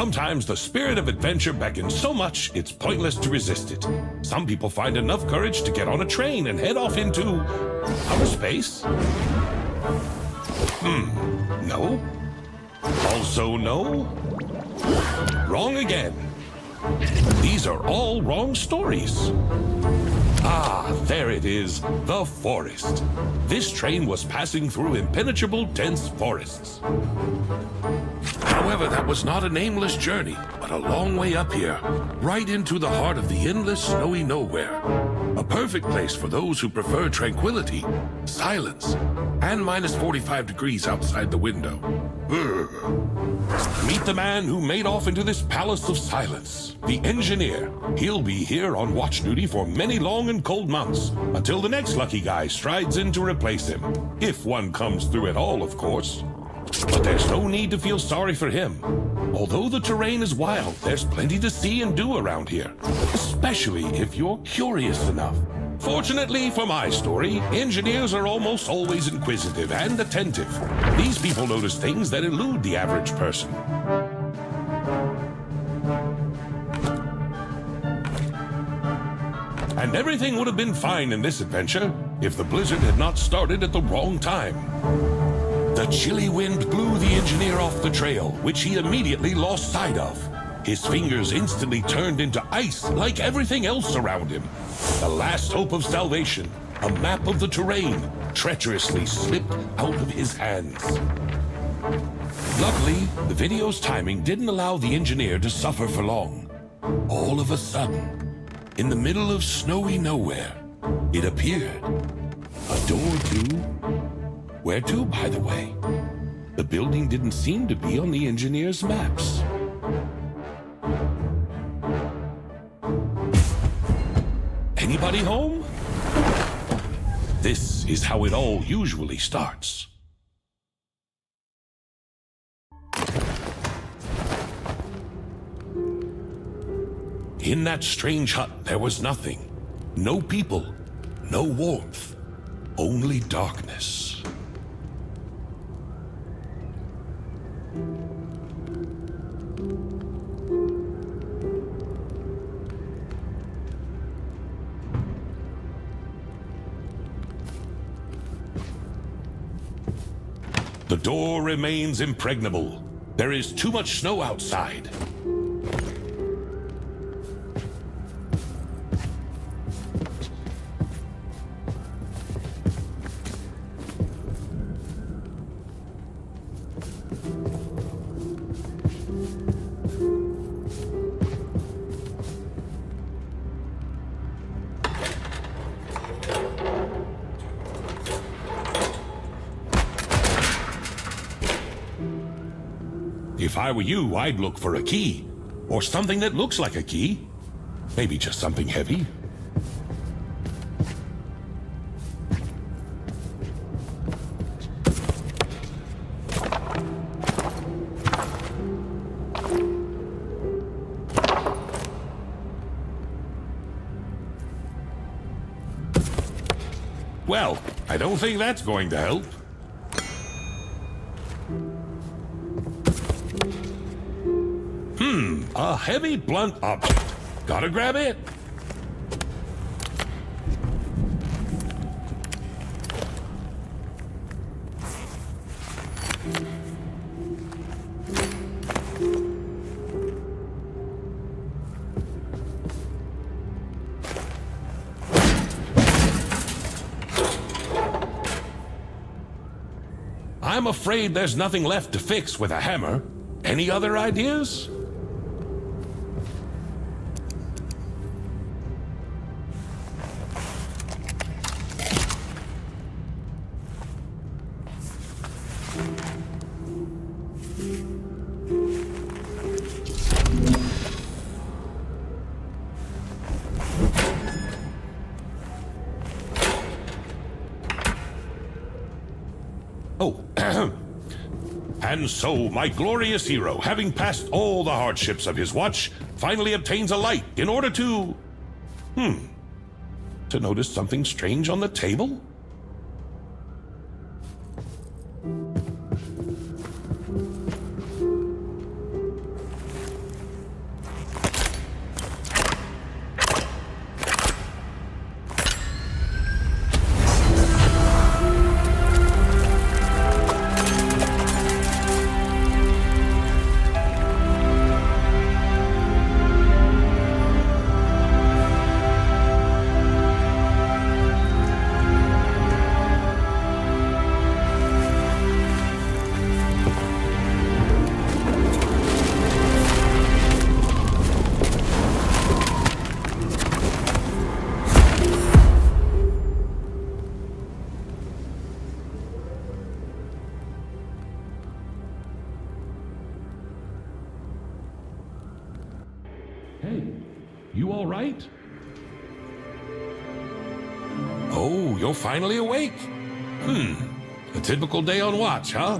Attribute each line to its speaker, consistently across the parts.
Speaker 1: Sometimes the spirit of adventure beckons so much it's pointless to resist it. Some people find enough courage to get on a train and head off into outer space. No. Also no. Wrong again. These are all wrong stories. Ah, there it is, the forest. This train was passing through impenetrable, dense forests. However, that was not an aimless journey, but a long way up here, right into the heart of the endless snowy nowhere. A perfect place for those who prefer tranquility, silence, and minus 45 degrees outside the window. Meet the man who made off into this palace of silence, the engineer. He'll be here on watch duty for many long and cold months, until the next lucky guy strides in to replace him. If one comes through at all, of course. But there's no need to feel sorry for him. Although the terrain is wild, there's plenty to see and do around here, especially if you're curious enough. Fortunately for my story, engineers are almost always inquisitive and attentive. These people notice things that elude the average person. And everything would have been fine in this adventure if the blizzard had not started at the wrong time. The chilly wind blew the engineer off the trail, which he immediately lost sight of. His fingers instantly turned into ice like everything else around him. The last hope of salvation, a map of the terrain, treacherously slipped out of his hands. Luckily, the video's timing didn't allow the engineer to suffer for long. All of a sudden, in the middle of snowy nowhere, it appeared. A door to... Where to, by the way? The building didn't seem to be on the engineer's maps. Anybody home? This is how it all usually starts. In that strange hut, there was nothing. No people, no warmth, only darkness. The door remains impregnable. There is too much snow outside. If I were you, I'd look for a key, or something that looks like a key. Maybe just something heavy. Well, I don't think that's going to help. A heavy, blunt object. Gotta grab it. I'm afraid there's nothing left to fix with a hammer. Any other ideas? And so, my glorious hero, having passed all the hardships of his watch, finally obtains a light in order to... to notice something strange on the table? Hey, you all right? Oh, you're finally awake. A typical day on watch, huh?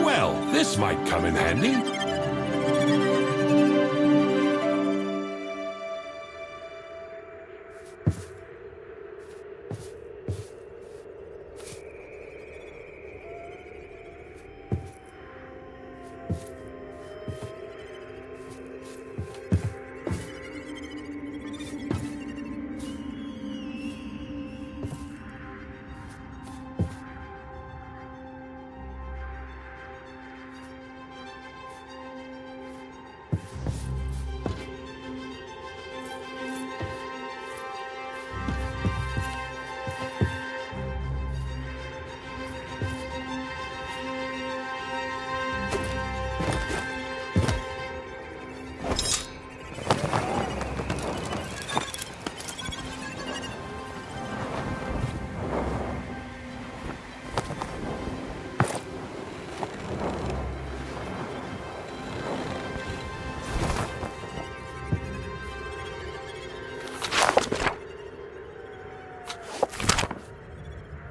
Speaker 1: Well, this might come in handy.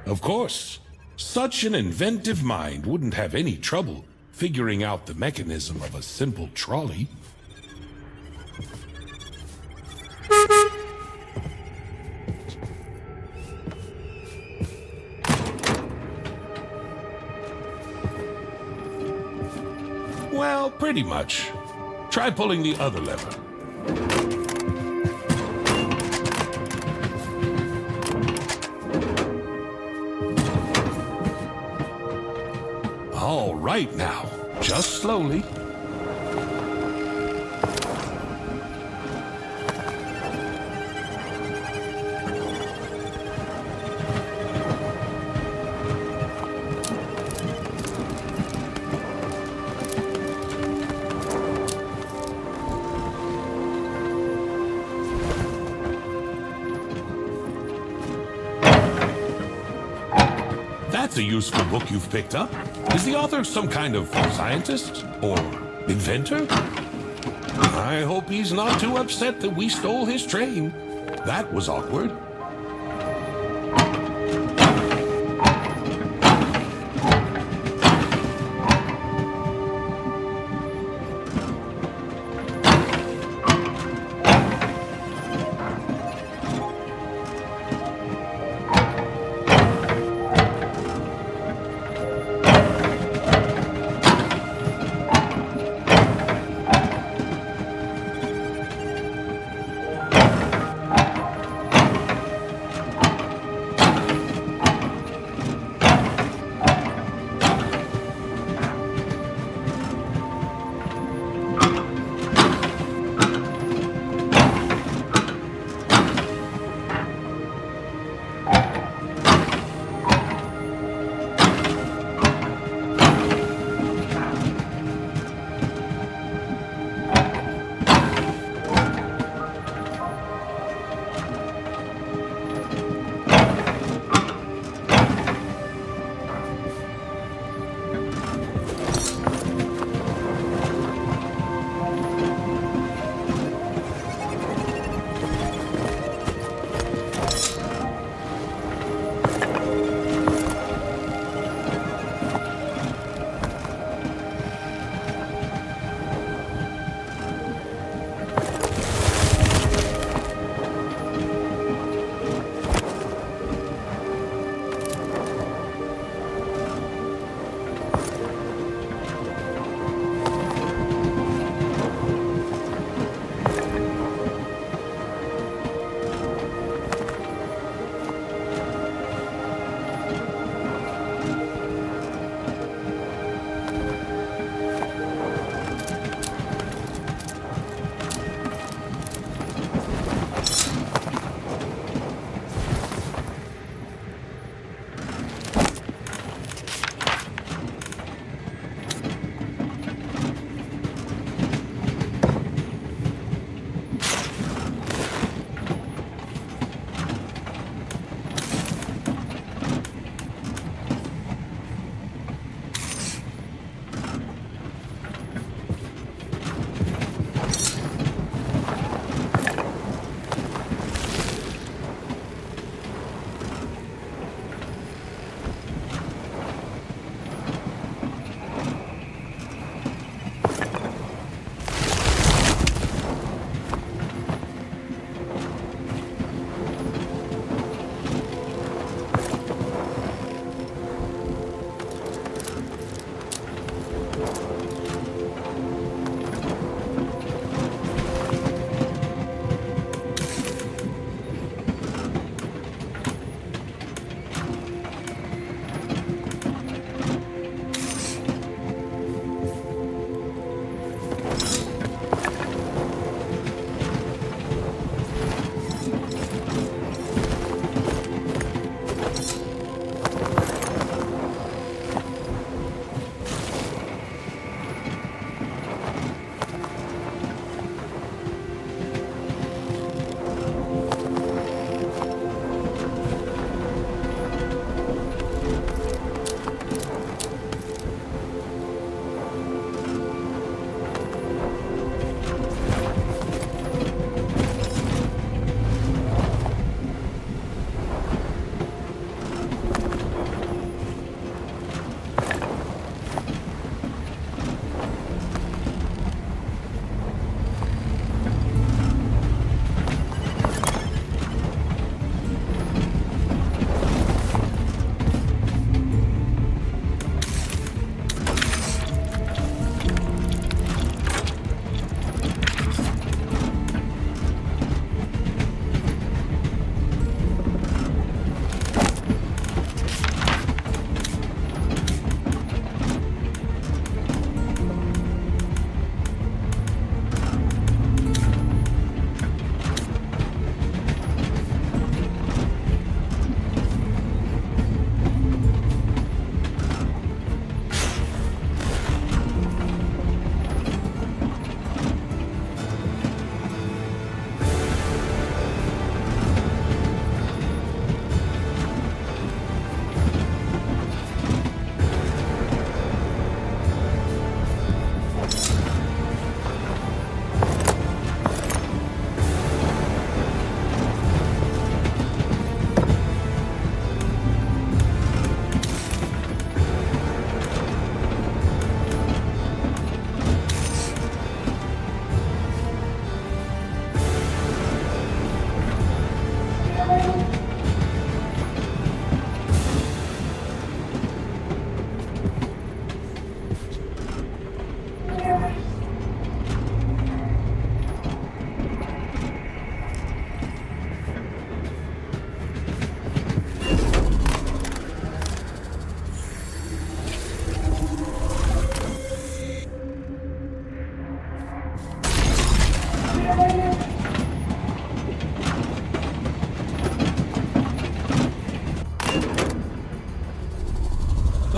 Speaker 1: Of course, such an inventive mind wouldn't have any trouble figuring out the mechanism of a simple trolley. Well, pretty much. Try pulling the other lever. All right now, just slowly. That's a useful book you've picked up. Is the author some kind of scientist or inventor? I hope he's not too upset that we stole his train. That was awkward.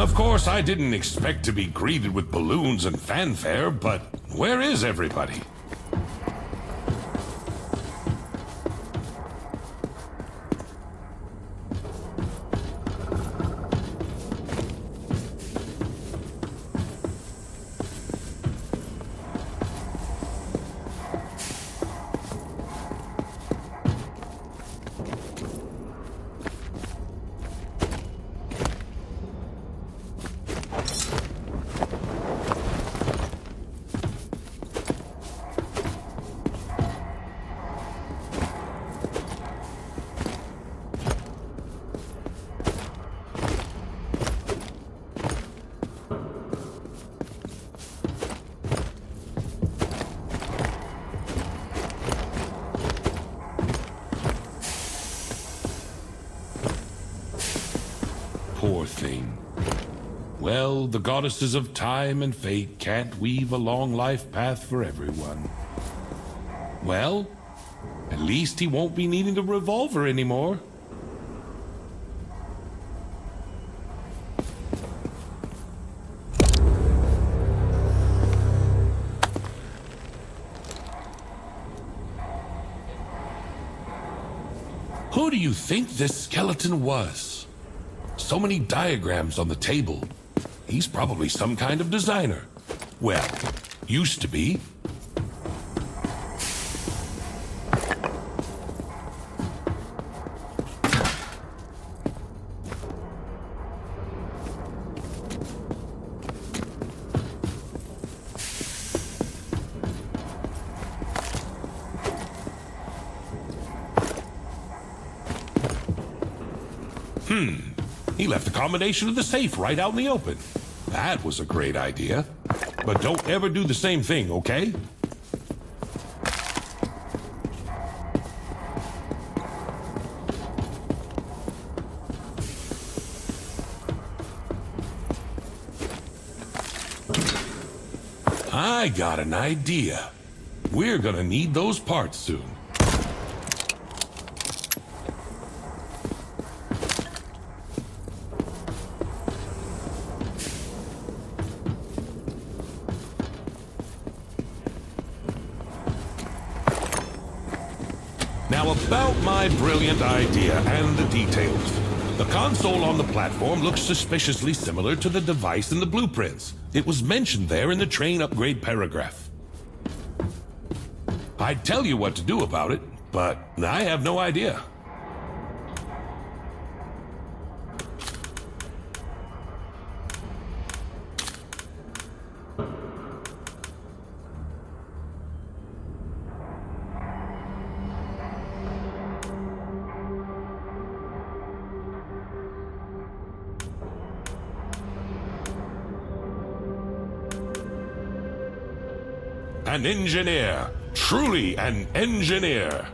Speaker 1: Of course, I didn't expect to be greeted with balloons and fanfare, but where is everybody? Poor thing. Well, the goddesses of time and fate can't weave a long life path for everyone. Well, at least he won't be needing a revolver anymore. Who do you think this skeleton was? So many diagrams on the table. He's probably some kind of designer. Well, used to be. He left the combination of the safe right out in the open. That was a great idea. But don't ever do the same thing, okay? I got an idea. We're gonna need those parts soon. Now about my brilliant idea and the details. The console on the platform looks suspiciously similar to the device in the blueprints. It was mentioned there in the train upgrade paragraph. I'd tell you what to do about it, but I have no idea. An engineer, truly an engineer.